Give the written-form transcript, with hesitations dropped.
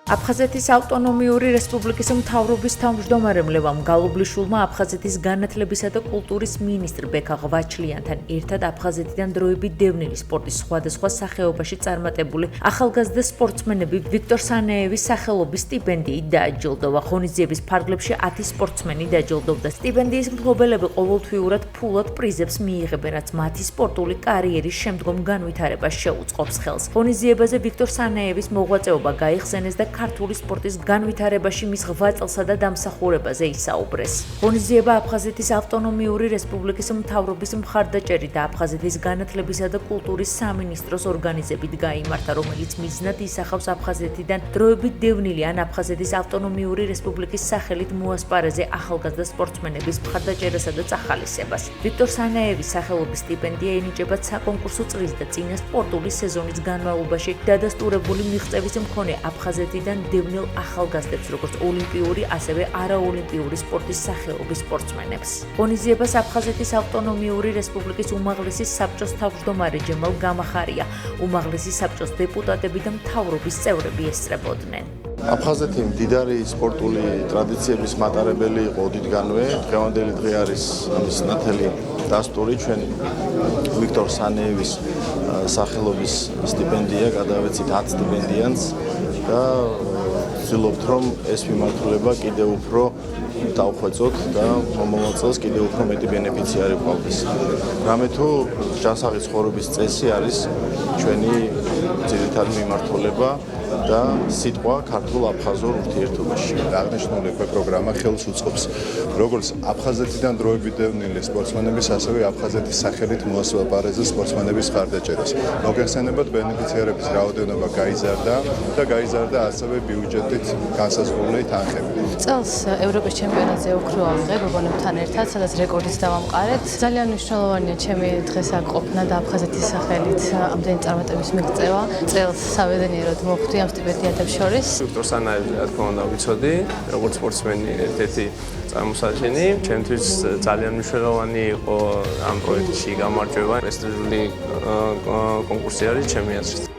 აფხაზეთის ავტონომიური რესპუბლიკის მთავრობის თავმჯდომარემ ლევან გალუბლიშვილმა აფხაზეთის განათლებისა და კულტურის მინისტრ ბექა ღვაჩლიანთან ერთად აფხაზეთიდან დროებით დევნილი სპორტის სხვადასხვა სახეობაში წარმატებული ახალგაზრდა სპორტსმენები ვიქტორ სანეევის სახელობის სტიპენდიით დააჯილდოვა. ღონისძიების ფარგლებში 10 სპორტსმენი დაჯილდოვდა. სტიპენდიის მფლობელები ყოველთვიურად ფულად პრიზებს მიიღებენ, რაც მათი სპორტული კარიერის შემდგომ განვითარებას შეუწყობს ხელს. ღონისძიებაზე ვიქტორ სანეევის მოღვაწეობა გაიხსენეს და ქართული სპორტის განვითარებაში მის ღვაწლსა და დამსახურებაზე ისაუბრეს. ღონისძიება აფხაზეთის ავტონომიური რესპუბლიკის მთავრობის მხარდაჭერით და აფხაზეთის განათლებისა და კულტურის სამინისტროს ორგანიზებით გაიმართა, რომელიც მიზნად ისახავს აფხაზეთიდან დროებით დევნილი ან აფხაზეთის ავტონომიური რესპუბლიკის სახელით მოასპარეზე ახალგაზრდა სპორტსმენების მხარდაჭერასა და წახალისებას. ვიქტორ სანეევის სახელობის სტიპენდია ენიჭება საკონკურსო წრის და წინა სპორტული სეზონის განმავლობაში დადასტურებული მიღწევის მქონე აფხაზეთიდან დევნილ ახალგაზრდებს, როგორც ოლიმპიური, ასევე არაოლიმპიური სპორტის სახეობის სპორტსმენებს. ღონისძიებას აფხაზეთის ავტონომიური რესპუბლიკის უმაღლესი საბჭოს თავმჯდომარე ჯემალ გამახარია, უმაღლესი საბჭოს დეპუტატები და მთავრობის წევრები ესწრებოდნენ. აფხაზეთი მდიდარი სპორტული ტრადიციების მატარებელი იყო ოდითგანვე. დღევანდელი დღე არის ამის ნათელი დასტური. ჩვენ ვიქტორ სანეევის სახელობის სტიპენდია გადავეცით 10 სტიპენდიანტს და ვცდილობთ, რომ ეს მიმართულება კიდევ უფრო დავხვეწოთ და მომავალ წელს კიდევ უფრო მეტი ბენეფიციარი გვყავდეს. რამე თუ ჯანსაღი ცხოვრების წესი არის ჩვენი ძირითადი მიმართულება და სიტყვა ქართულ-აფხაზურ ურთიერთობაში. აღნიშნული პროგრამა ხელს უწყობს როგორც აფხაზეთიდან დროებით დევნილი სპორტსმენების, ასევე აფხაზეთის სახელით მოასპარეზე სპორტსმენების მხარდაჭერას. მოგეხსენებათ, ბენეფიციარების რაოდენობა გაიზარდა და გაიზარდა ასევე ბიუჯეტით განსაზღვრული თანხები. წელს ევროპის ჩემპიონატზე ოქრო ავიღე გოგონებთან ერთად, სადაც რეკორდიც დავამყარეთ. ძალიან მნიშვნელოვანია ჩემი დღეს აქ ყოფნა და აფხაზეთის სახელით ამდენი წარმატების მიღწევა. წელს საბედნიეროდ მოხვდი ამ სტიპენდიატებს შორის. ვიქტორ სანაევი, რა თქმა უნდა, ვიცოდი, როგორც სპორტსმენი ერთ-ერთი წარმოსაჩენი. ჩემთვის ძალიან მნიშვნელოვანი იყო ამ პროექტში გამარჯვება. პრესტიჟული კონკურსი არის ჩემი აზრით.